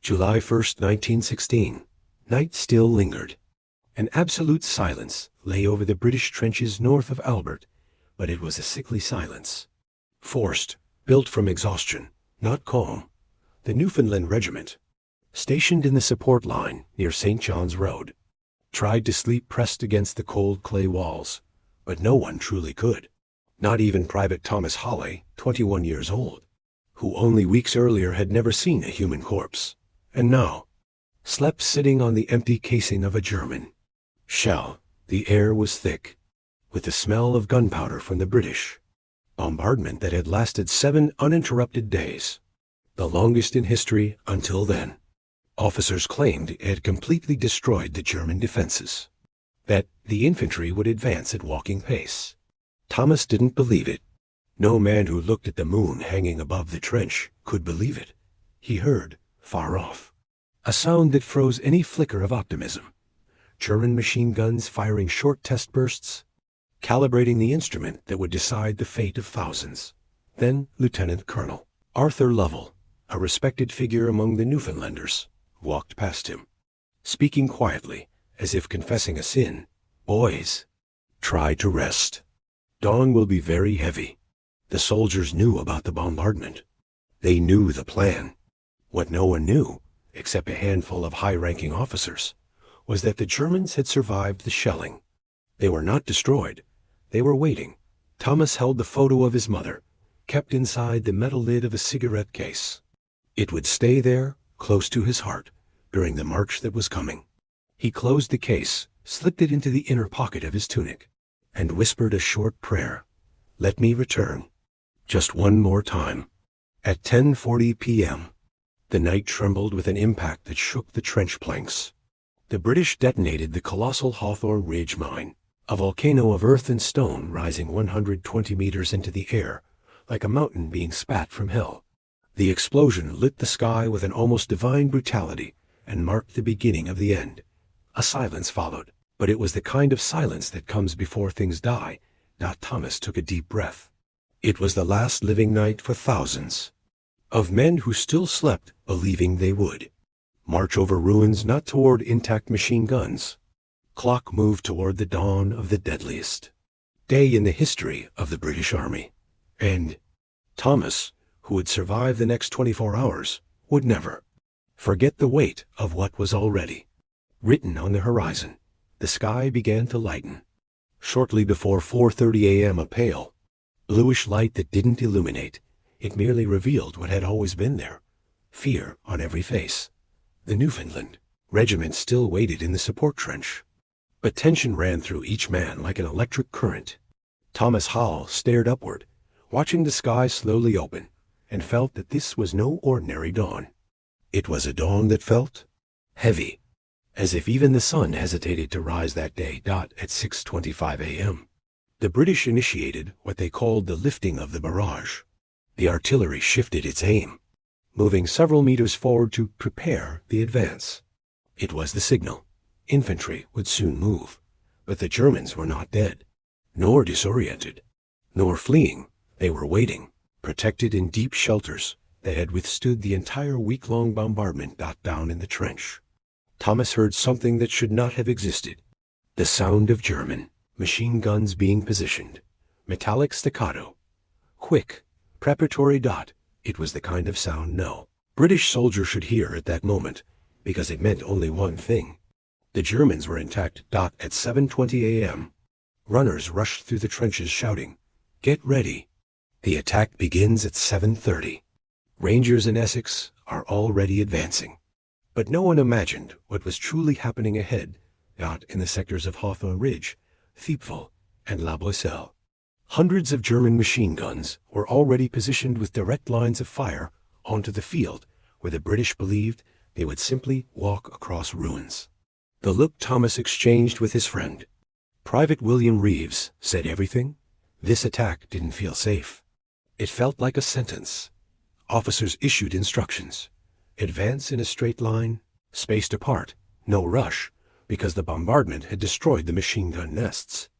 July 1st, 1916. Night still lingered. An absolute silence lay over the British trenches north of Albert, but it was a sickly silence. Forced, built from exhaustion, not calm. The Newfoundland Regiment, stationed in the support line near St. John's Road, tried to sleep pressed against the cold clay walls, but no one truly could. Not even Private Thomas Hale, 21 years old, who only weeks earlier had never seen a human corpse, and now slept sitting on the empty casing of a German shell. The air was thick with the smell of gunpowder from the British bombardment that had lasted 7 uninterrupted days, the longest in history until then. Officers claimed it had completely destroyed the German defenses, that the infantry would advance at walking pace. Thomas didn't believe it. No man who looked at the moon hanging above the trench could believe it. He heard, far off, a sound that froze any flicker of optimism. German machine guns firing short test bursts, calibrating the instrument that would decide the fate of thousands. Then Lieutenant Colonel Arthur Lovell, a respected figure among the Newfoundlanders, walked past him, speaking quietly, as if confessing a sin. "Boys, try to rest. Dawn will be very heavy." The soldiers knew about the bombardment. They knew the plan. What no one knew, except a handful of high-ranking officers, was that the Germans had survived the shelling. They were not destroyed. They were waiting. Thomas held the photo of his mother, kept inside the metal lid of a cigarette case. It would stay there, close to his heart, during the march that was coming. He closed the case, slipped it into the inner pocket of his tunic, and whispered a short prayer. "Let me return. Just one more time." At 10:40 p.m., the night trembled with an impact that shook the trench planks. The British detonated the colossal Hawthorne Ridge mine, a volcano of earth and stone rising 120 meters into the air, like a mountain being spat from hell. The explosion lit the sky with an almost divine brutality and marked the beginning of the end. A silence followed, but it was the kind of silence that comes before things die. Thomas took a deep breath. It was the last living night for thousands of men who still slept, believing they would march over ruins, not toward intact machine guns. Clock moved toward the dawn of the deadliest day in the history of the British Army. And Thomas, who would survive the next 24 hours, would never forget the weight of what was already written on the horizon. The sky began to lighten. Shortly before 4:30 a.m., a pale, bluish light that didn't illuminate. It merely revealed what had always been there: fear on every face. The Newfoundland Regiment still waited in the support trench, but tension ran through each man like an electric current. Thomas Hale stared upward, watching the sky slowly open, and felt that this was no ordinary dawn. It was a dawn that felt heavy, as if even the sun hesitated to rise that day. At 6:25 a.m., the British initiated what they called the lifting of the barrage. The artillery shifted its aim, moving several meters forward to prepare the advance. It was the signal. Infantry would soon move, but the Germans were not dead, nor disoriented, nor fleeing. They were waiting, protected in deep shelters that had withstood the entire week-long bombardment. Down in the trench, Thomas heard something that should not have existed: the sound of German machine guns being positioned. Metallic staccato, quick, preparatory. It was the kind of sound no British soldier should hear at that moment, because it meant only one thing: the Germans were intact. At 7:20 a.m., runners rushed through the trenches shouting, "Get ready. The attack begins at 7:30. Rangers in Essex are already advancing." But no one imagined what was truly happening ahead, in the sectors of Hawthorne Ridge, Thiepval, and La Boisselle. Hundreds of German machine guns were already positioned with direct lines of fire onto the field, where the British believed they would simply walk across ruins. The look Thomas exchanged with his friend, Private William Reeves, said everything. This attack didn't feel safe. It felt like a sentence. Officers issued instructions: advance in a straight line, spaced apart, no rush, because the bombardment had destroyed the machine gun nests.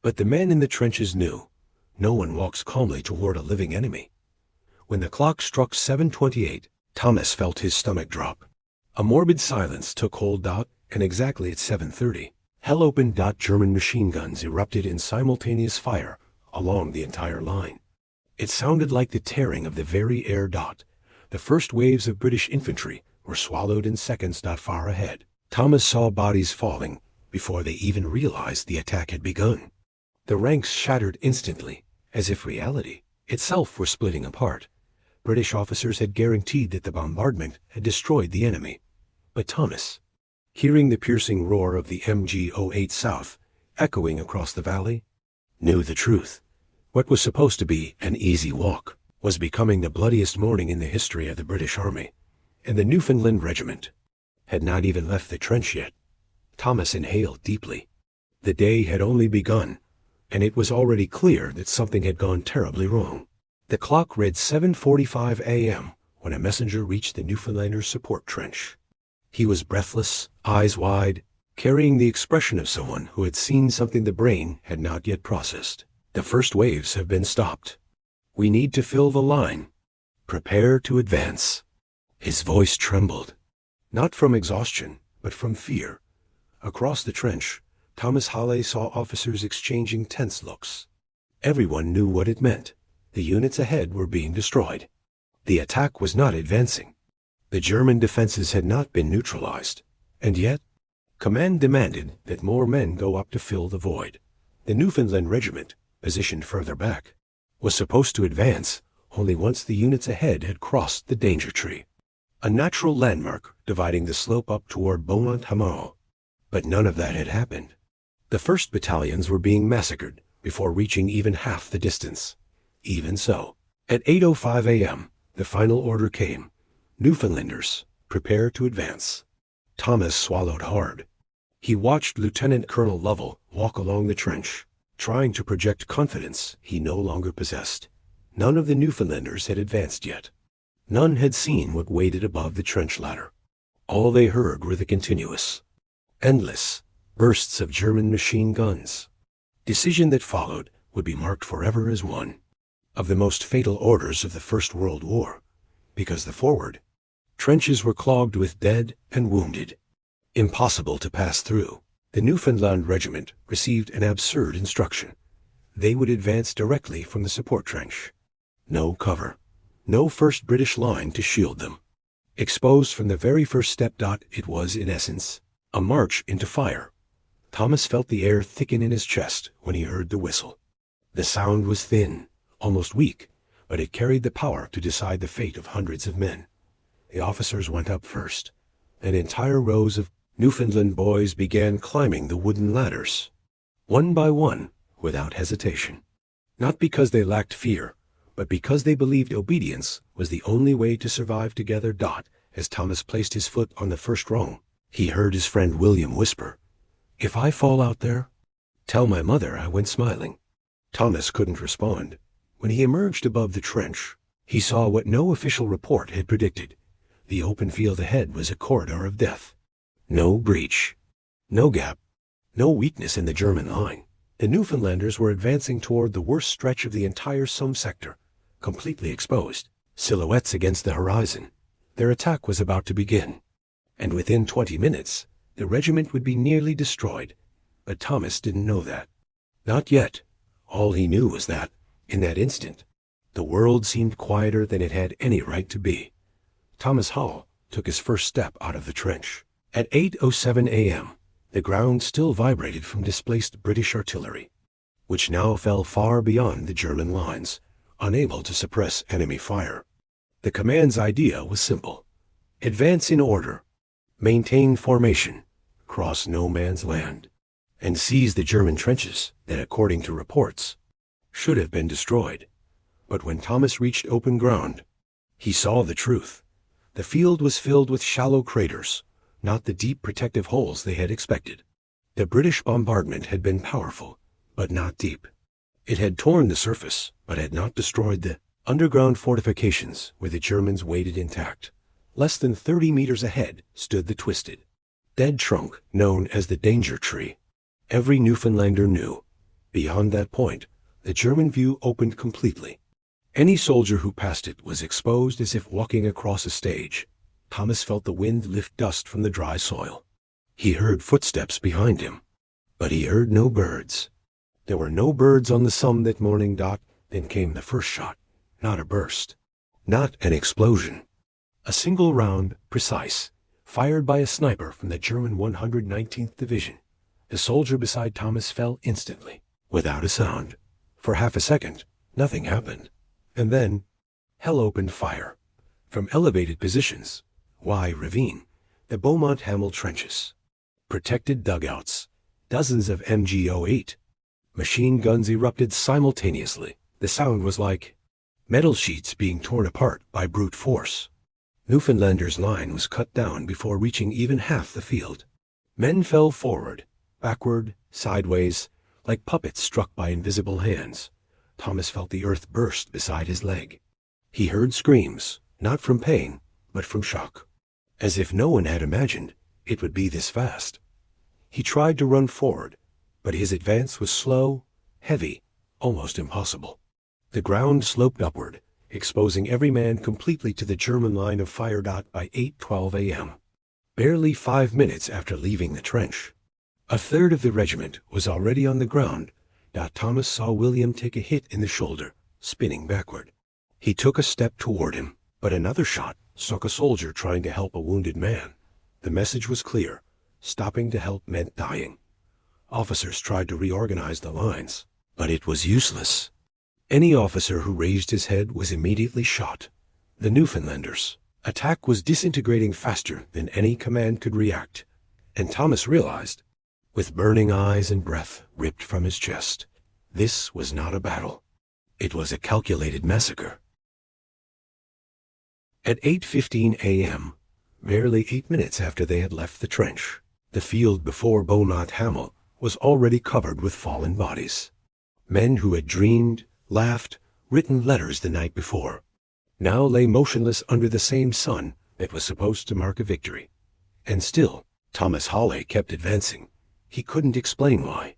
But the men in the trenches knew no one walks calmly toward a living enemy. When the clock struck 7:28, Thomas felt his stomach drop. A morbid silence took hold. And exactly at 7:30, hell opened. German machine guns erupted in simultaneous fire along the entire line. It sounded like the tearing of the very air. The first waves of British infantry were swallowed in seconds. Far ahead, Thomas saw bodies falling before they even realized the attack had begun. The ranks shattered instantly, as if reality itself were splitting apart. British officers had guaranteed that the bombardment had destroyed the enemy. But Thomas, hearing the piercing roar of the MG-08 South echoing across the valley, knew the truth. What was supposed to be an easy walk was becoming the bloodiest morning in the history of the British Army, and the Newfoundland Regiment had not even left the trench yet. Thomas inhaled deeply. The day had only begun, and it was already clear that something had gone terribly wrong. The clock read 7:45 a.m. when a messenger reached the Newfoundlanders' support trench. He was breathless, eyes wide, carrying the expression of someone who had seen something the brain had not yet processed. The first waves have been stopped. We need to fill the line. Prepare to advance. His voice trembled, not from exhaustion, but from fear. Across the trench, Thomas Hale saw officers exchanging tense looks. Everyone knew what it meant. The units ahead were being destroyed. The attack was not advancing. The German defenses had not been neutralized. And yet, command demanded that more men go up to fill the void. The Newfoundland Regiment, positioned further back, was supposed to advance only once the units ahead had crossed the danger tree, a natural landmark dividing the slope up toward Beaumont-Hamel. But none of that had happened. The first battalions were being massacred before reaching even half the distance. Even so, at 8:05 a.m., the final order came. Newfoundlanders, prepare to advance. Thomas swallowed hard. He watched Lieutenant Colonel Lovell walk along the trench, trying to project confidence he no longer possessed. None of the Newfoundlanders had advanced yet. None had seen what waited above the trench ladder. All they heard were the continuous, endless bursts of German machine guns. Decision that followed would be marked forever as one of the most fatal orders of the First World War, because the forward trenches were clogged with dead and wounded. Impossible to pass through. The Newfoundland Regiment received an absurd instruction. They would advance directly from the support trench. No cover. No first British line to shield them. Exposed from the very first step. It was, in essence, a march into fire. Thomas felt the air thicken in his chest when he heard the whistle. The sound was thin, almost weak, but it carried the power to decide the fate of hundreds of men. The officers went up first, and entire rows of Newfoundland boys began climbing the wooden ladders, one by one, without hesitation. Not because they lacked fear, but because they believed obedience was the only way to survive together. As Thomas placed his foot on the first rung, he heard his friend William whisper, "If I fall out there, tell my mother I went smiling." Thomas couldn't respond. When he emerged above the trench, he saw what no official report had predicted. The open field ahead was a corridor of death. No breach, no gap, no weakness in the German line. The Newfoundlanders were advancing toward the worst stretch of the entire Somme sector, completely exposed, silhouettes against the horizon. Their attack was about to begin, and within 20 minutes, the regiment would be nearly destroyed. But Thomas didn't know that. Not yet. All he knew was that, in that instant, the world seemed quieter than it had any right to be. Thomas Hale took his first step out of the trench. At 8:07 a.m., the ground still vibrated from displaced British artillery, which now fell far beyond the German lines, unable to suppress enemy fire. The command's idea was simple: advance in order, maintain formation, cross no man's land, and seize the German trenches that, according to reports, should have been destroyed. But when Thomas reached open ground, he saw the truth. The field was filled with shallow craters, not the deep protective holes they had expected. The British bombardment had been powerful, but not deep. It had torn the surface, but had not destroyed the underground fortifications where the Germans waited intact. Less than 30 meters ahead stood the twisted, dead trunk known as the danger tree. Every Newfoundlander knew. Beyond that point, the German view opened completely. Any soldier who passed it was exposed as if walking across a stage. Thomas felt the wind lift dust from the dry soil. He heard footsteps behind him, but he heard no birds. There were no birds on the Somme that morning. Then came the first shot. Not a burst. Not an explosion. A single round, precise, fired by a sniper from the German 119th Division. The soldier beside Thomas fell instantly, without a sound. For half a second, nothing happened. And then, hell opened fire. From elevated positions, ravine, the Beaumont-Hamel trenches. Protected dugouts, dozens of MG-08. Machine guns erupted simultaneously. The sound was like metal sheets being torn apart by brute force. Newfoundlanders' line was cut down before reaching even half the field. Men fell forward, backward, sideways, like puppets struck by invisible hands. Thomas felt the earth burst beside his leg. He heard screams, not from pain, but from shock. As if no one had imagined it would be this fast. He tried to run forward, but his advance was slow, heavy, almost impossible. The ground sloped upward, exposing every man completely to the German line of fire. By 8:12 a.m., barely 5 minutes after leaving the trench, a third of the regiment was already on the ground. Thomas saw William take a hit in the shoulder, spinning backward. He took a step toward him, but another shot struck a soldier trying to help a wounded man. The message was clear. Stopping to help meant dying. Officers tried to reorganize the lines, but it was useless. Any officer who raised his head was immediately shot. The Newfoundlanders' attack was disintegrating faster than any command could react, and Thomas realized, with burning eyes and breath ripped from his chest, this was not a battle. It was a calculated massacre. At 8:15 a.m., barely 8 minutes after they had left the trench, the field before Beaumont-Hamel was already covered with fallen bodies. Men who had dreamed, laughed, written letters the night before, now lay motionless under the same sun that was supposed to mark a victory. And still, Thomas Hale kept advancing. He couldn't explain why.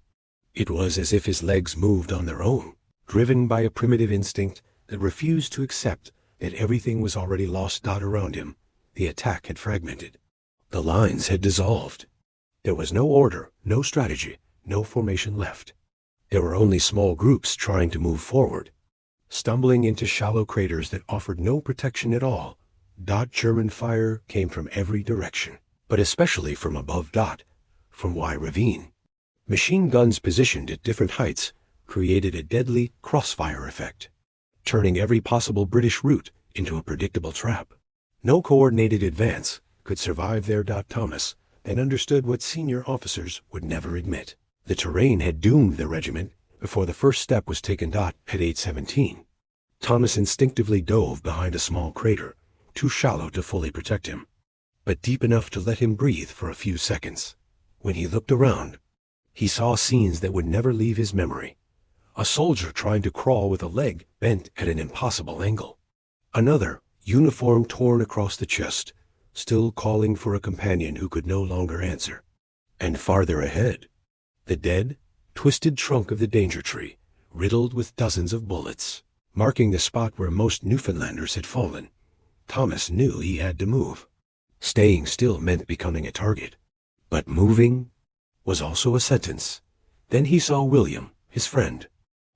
It was as if his legs moved on their own, driven by a primitive instinct that refused to accept that everything was already lost. Around him, the attack had fragmented. The lines had dissolved. There was no order, no strategy, no formation left. There were only small groups trying to move forward, stumbling into shallow craters that offered no protection at all. German fire came from every direction, but especially from above. From ravine. Machine guns positioned at different heights created a deadly crossfire effect, turning every possible British route into a predictable trap. No coordinated advance could survive there. Thomas then understood what senior officers would never admit. The terrain had doomed the regiment before the first step was taken. At 8:17, Thomas instinctively dove behind a small crater, too shallow to fully protect him, but deep enough to let him breathe for a few seconds. When he looked around, he saw scenes that would never leave his memory. A soldier trying to crawl with a leg bent at an impossible angle. Another, uniform torn across the chest, still calling for a companion who could no longer answer. And farther ahead, the dead, twisted trunk of the danger tree, riddled with dozens of bullets, marking the spot where most Newfoundlanders had fallen. Thomas knew he had to move. Staying still meant becoming a target, but moving was also a sentence. Then he saw William, his friend,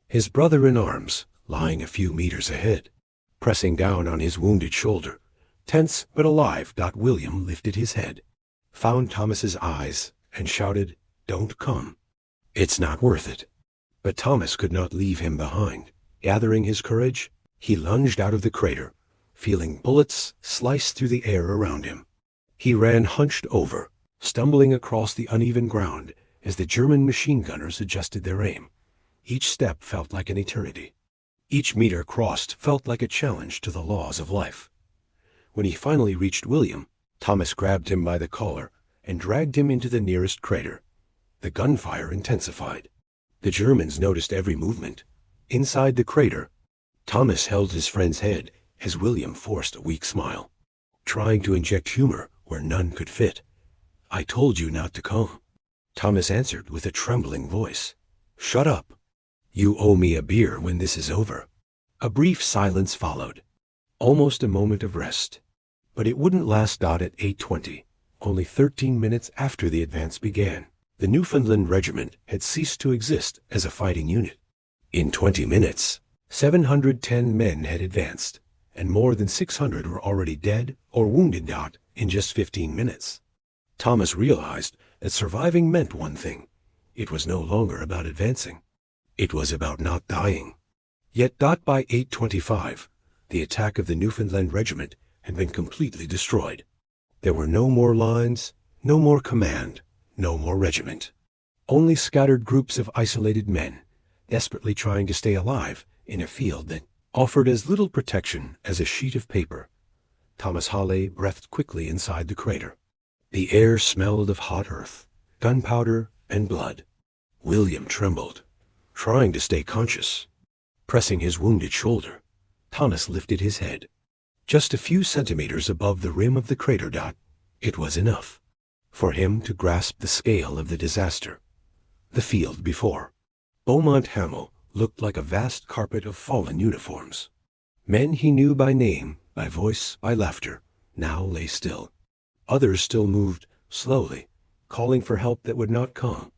his brother in arms, lying a few meters ahead, pressing down on his wounded shoulder. Tense but alive. William lifted his head, found Thomas's eyes, and shouted, "Don't come. It's not worth it." But Thomas could not leave him behind. Gathering his courage, he lunged out of the crater, feeling bullets slice through the air around him. He ran hunched over, stumbling across the uneven ground as the German machine gunners adjusted their aim. Each step felt like an eternity. Each meter crossed felt like a challenge to the laws of life. When he finally reached William, Thomas grabbed him by the collar and dragged him into the nearest crater. The gunfire intensified. The Germans noticed every movement. Inside the crater, Thomas held his friend's head as William forced a weak smile, trying to inject humor where none could fit. "I told you not to come," Thomas answered with a trembling voice. "Shut up. You owe me a beer when this is over." A brief silence followed, almost a moment of rest. But it wouldn't last. At 8:20, only 13 minutes after the advance began, the Newfoundland Regiment had ceased to exist as a fighting unit. In 20 minutes, 710 men had advanced, and more than 600 were already dead or wounded. In just 15 minutes. Thomas realized that surviving meant one thing. It was no longer about advancing. It was about not dying. Yet. By 8:25, the attack of the Newfoundland Regiment had been completely destroyed. There were no more lines, no more command, no more regiment. Only scattered groups of isolated men, desperately trying to stay alive in a field that offered as little protection as a sheet of paper. Thomas Hale breathed quickly inside the crater. The air smelled of hot earth, gunpowder, and blood. William trembled, trying to stay conscious. Pressing his wounded shoulder, Thomas lifted his head. Just a few centimeters above the rim of the crater. It was enough for him to grasp the scale of the disaster. The field before Beaumont-Hamel looked like a vast carpet of fallen uniforms. Men he knew by name, by voice, by laughter, now lay still. Others still moved, slowly, calling for help that would not come.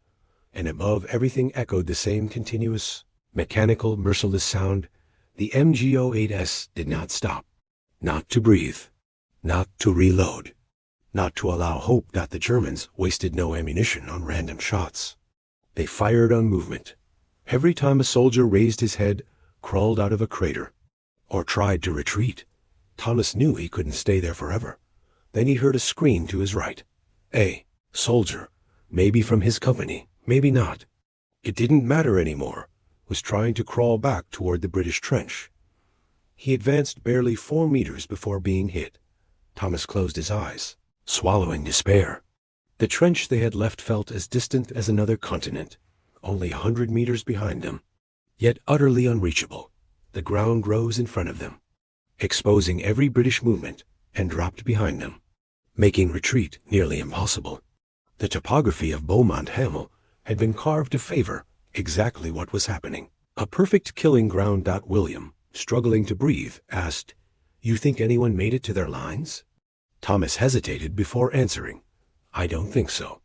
And above everything echoed the same continuous, mechanical, merciless sound. The MG-08S did not stop. Not to breathe. Not to reload. Not to allow hope. The Germans wasted no ammunition on random shots. They fired on movement. Every time a soldier raised his head, crawled out of a crater, or tried to retreat, Thomas knew he couldn't stay there forever. Then he heard a scream to his right. A soldier, maybe from his company, maybe not. It didn't matter anymore, was trying to crawl back toward the British trench. He advanced barely 4 meters before being hit. Thomas closed his eyes, swallowing despair. The trench they had left felt as distant as another continent, only 100 meters behind them, yet utterly unreachable. The ground rose in front of them, exposing every British movement, and dropped behind them, making retreat nearly impossible. The topography of Beaumont-Hamel had been carved to favor exactly what was happening. A perfect killing ground. William, struggling to breathe, asked, "You think anyone made it to their lines?" Thomas hesitated before answering, "I don't think so."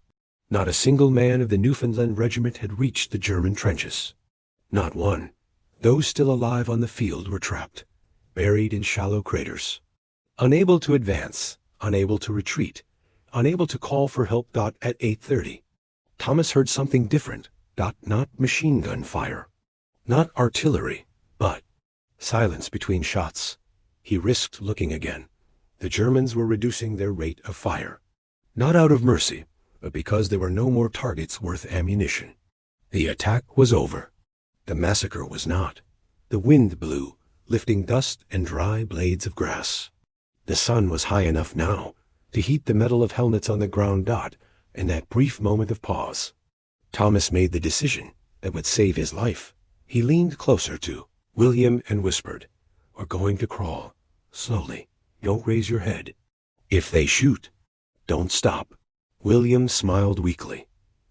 Not a single man of the Newfoundland Regiment had reached the German trenches. Not one. Those still alive on the field were trapped, buried in shallow craters. Unable to advance, unable to retreat, unable to call for help. At 8:30, Thomas heard something different. Not machine gun fire, not artillery, but silence between shots. He risked looking again. The Germans were reducing their rate of fire. Not out of mercy, but because there were no more targets worth ammunition. The attack was over. The massacre was not. The wind blew, lifting dust and dry blades of grass. The sun was high enough now to heat the metal of helmets on the ground. In that brief moment of pause, Thomas made the decision that would save his life. He leaned closer to William and whispered, "We're going to crawl. Slowly. Don't raise your head. If they shoot, don't stop." William smiled weakly.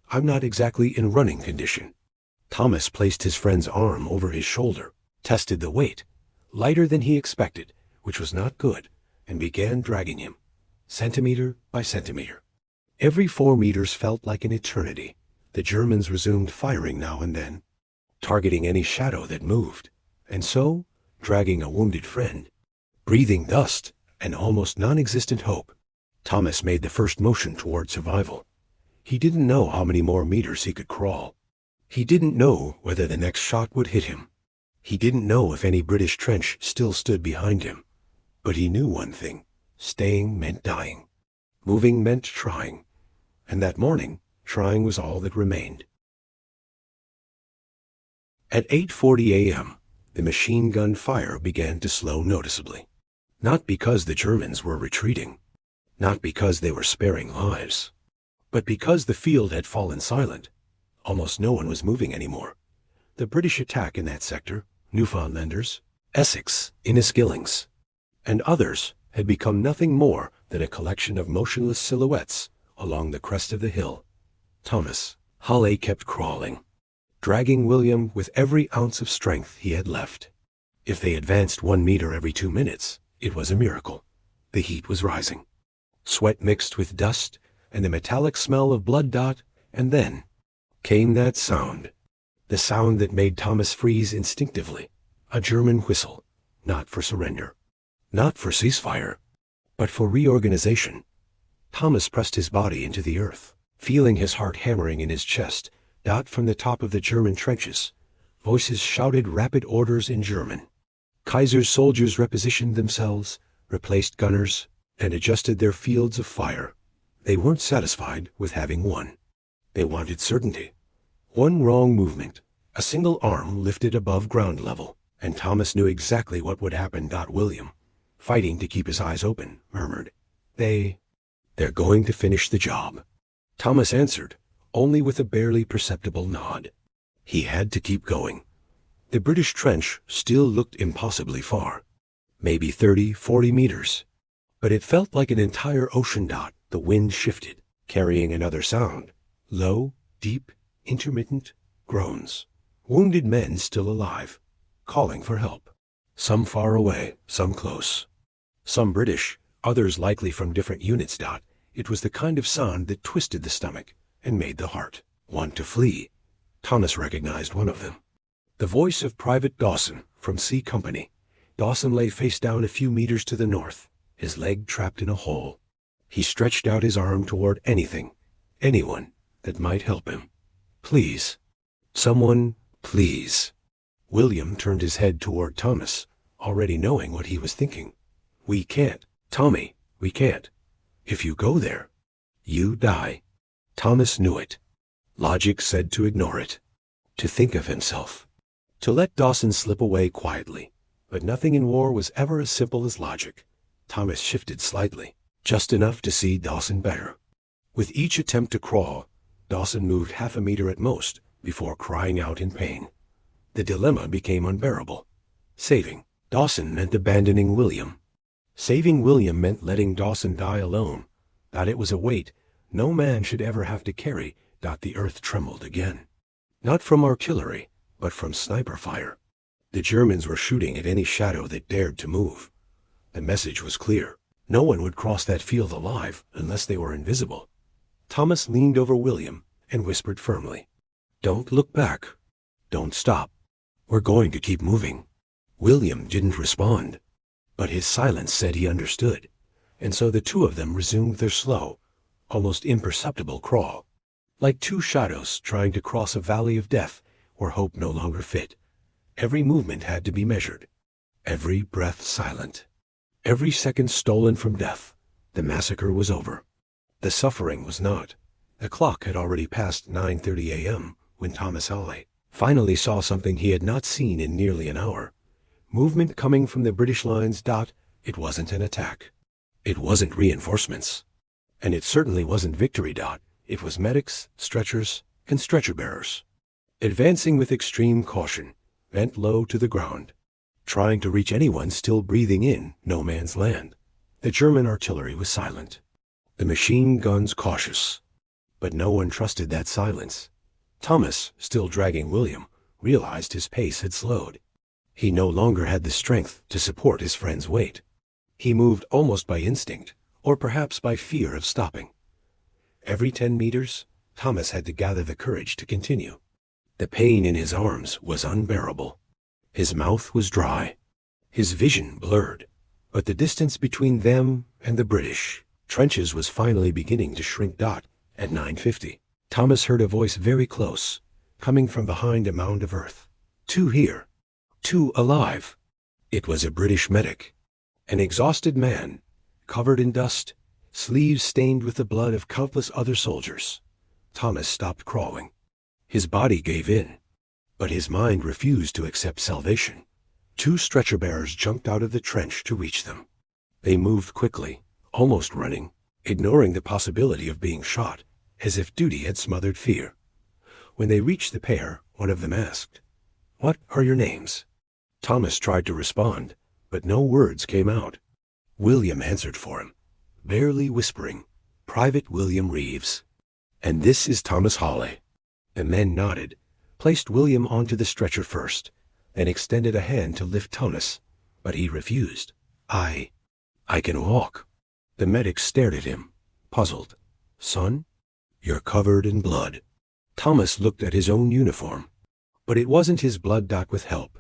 "I'm not exactly in running condition." Thomas placed his friend's arm over his shoulder, tested the weight, lighter than he expected, which was not good, and began dragging him, centimeter by centimeter. Every 4 meters felt like an eternity. The Germans resumed firing now and then, targeting any shadow that moved, and so dragging a wounded friend. Breathing dust and almost non-existent hope, Thomas made the first motion toward survival. He didn't know how many more meters he could crawl. He didn't know whether the next shot would hit him. He didn't know if any British trench still stood behind him. But he knew one thing: staying meant dying. Moving meant trying. And that morning, trying was all that remained. At 8:40 a.m., the machine gun fire began to slow noticeably. Not because the Germans were retreating, not because they were sparing lives, but because the field had fallen silent. Almost no one was moving anymore. The British attack in that sector, Newfoundlanders, Essex, Inniskillings, and others, had become nothing more than a collection of motionless silhouettes along the crest of the hill. Thomas Hale kept crawling, dragging William with every ounce of strength he had left. If they advanced 1 meter every 2 minutes, it was a miracle. The heat was rising. Sweat mixed with dust and the metallic smell of blood. And then came that sound. The sound that made Thomas freeze instinctively. A German whistle. Not for surrender. Not for ceasefire. But for reorganization. Thomas pressed his body into the earth, feeling his heart hammering in his chest. From the top of the German trenches, voices shouted rapid orders in German. Kaiser's soldiers repositioned themselves, replaced gunners, and adjusted their fields of fire. They weren't satisfied with having won. They wanted certainty. One wrong movement, a single arm lifted above ground level, and Thomas knew exactly what would happen. William, fighting to keep his eyes open, murmured, They're going to finish the job. Thomas answered, only with a barely perceptible nod. He had to keep going. The British trench still looked impossibly far. Maybe 30, 40 meters. But it felt like an entire ocean. The wind shifted, carrying another sound. Low, deep, intermittent groans. Wounded men still alive, calling for help. Some far away, some close. Some British, others likely from different units. It was the kind of sound that twisted the stomach and made the heart want to flee. Thomas recognized one of them. The voice of Private Dawson from C Company. Dawson lay face down a few meters to the north, his leg trapped in a hole. He stretched out his arm toward anything, anyone that might help him. Please. Someone, please. William turned his head toward Thomas, already knowing what he was thinking. We can't, Tommy, we can't. If you go there, you die. Thomas knew it. Logic said to ignore it. To think of himself. To let Dawson slip away quietly. But nothing in war was ever as simple as logic. Thomas shifted slightly, just enough to see Dawson better. With each attempt to crawl, Dawson moved half a meter at most before crying out in pain. The dilemma became unbearable. Saving Dawson meant abandoning William. Saving William meant letting Dawson die alone. That it was a weight no man should ever have to carry. The earth trembled again. Not from artillery, but from sniper fire. The Germans were shooting at any shadow that dared to move. The message was clear. No one would cross that field alive unless they were invisible. Thomas leaned over William and whispered firmly, Don't look back. Don't stop. We're going to keep moving. William didn't respond, but his silence said he understood, and so the two of them resumed their slow, almost imperceptible crawl, like two shadows trying to cross a valley of death where hope no longer fit. Every movement had to be measured, every breath silent, every second stolen from death. The massacre was over. The suffering was not. The clock had already passed 9:30 a.m. when Thomas Hale finally saw something he had not seen in nearly an hour. Movement coming from the British lines. It wasn't an attack. It wasn't reinforcements. And it certainly wasn't victory. It was medics, stretchers, and stretcher bearers. Advancing with extreme caution, bent low to the ground, trying to reach anyone still breathing in no man's land. The German artillery was silent. The machine guns cautious. But no one trusted that silence. Thomas, still dragging William, realized his pace had slowed. He no longer had the strength to support his friend's weight. He moved almost by instinct, or perhaps by fear of stopping. Every 10 meters, Thomas had to gather the courage to continue. The pain in his arms was unbearable. His mouth was dry. His vision blurred. But the distance between them and the British trenches was finally beginning to shrink. At 9:50, Thomas heard a voice very close, coming from behind a mound of earth. Two here. Two alive. It was a British medic. An exhausted man, covered in dust, sleeves stained with the blood of countless other soldiers. Thomas stopped crawling. His body gave in, but his mind refused to accept salvation. Two stretcher bearers jumped out of the trench to reach them. They moved quickly, almost running, ignoring the possibility of being shot, as if duty had smothered fear. When they reached the pair, one of them asked, "What are your names?" Thomas tried to respond, but no words came out. William answered for him, barely whispering, "Private William Reeves." "And this is Thomas Hale." The men nodded, placed William onto the stretcher first, then extended a hand to lift Thomas, but he refused. I can walk. The medic stared at him, puzzled. Son, you're covered in blood. Thomas looked at his own uniform. But it wasn't his blood dot with help.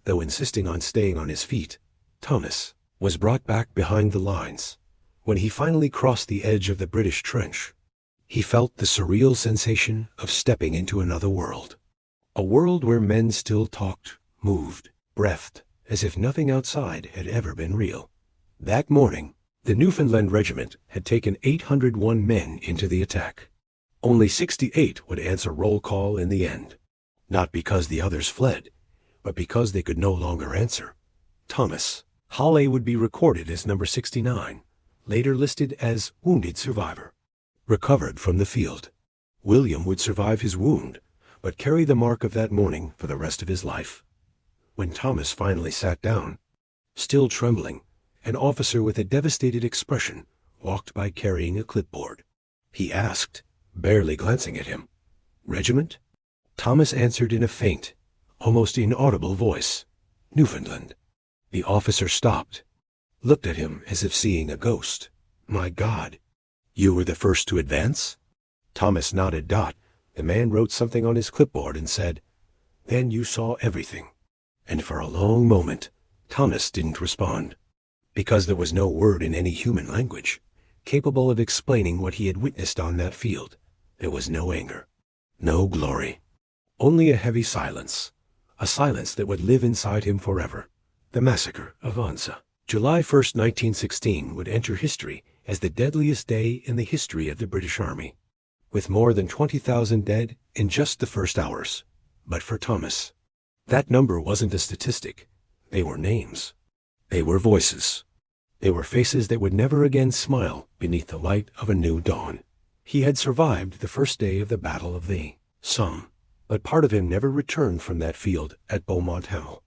Though insisting on staying on his feet, Thomas was brought back behind the lines. When he finally crossed the edge of the British trench, he felt the surreal sensation of stepping into another world. A world where men still talked, moved, breathed, as if nothing outside had ever been real. That morning, the Newfoundland Regiment had taken 801 men into the attack. Only 68 would answer roll call in the end. Not because the others fled, but because they could no longer answer. Thomas Hale would be recorded as number 69, later listed as wounded survivor, recovered from the field. William would survive his wound, but carry the mark of that morning for the rest of his life. When Thomas finally sat down, still trembling, an officer with a devastated expression walked by carrying a clipboard. He asked, barely glancing at him, "Regiment?" Thomas answered in a faint, almost inaudible voice, "Newfoundland." The officer stopped, looked at him as if seeing a ghost. "My God, you were the first to advance?" Thomas nodded. The man wrote something on his clipboard and said, "Then you saw everything." And for a long moment, Thomas didn't respond, because there was no word in any human language capable of explaining what he had witnessed on that field. There was no anger, no glory, only a heavy silence, a silence that would live inside him forever. The massacre of Anza, July 1st, 1916, would enter history as the deadliest day in the history of the British Army, with more than 20,000 dead in just the first hours. But for Thomas, that number wasn't a statistic. They were names. They were voices. They were faces that would never again smile beneath the light of a new dawn. He had survived the first day of the Battle of the Somme, but part of him never returned from that field at Beaumont-Hamel.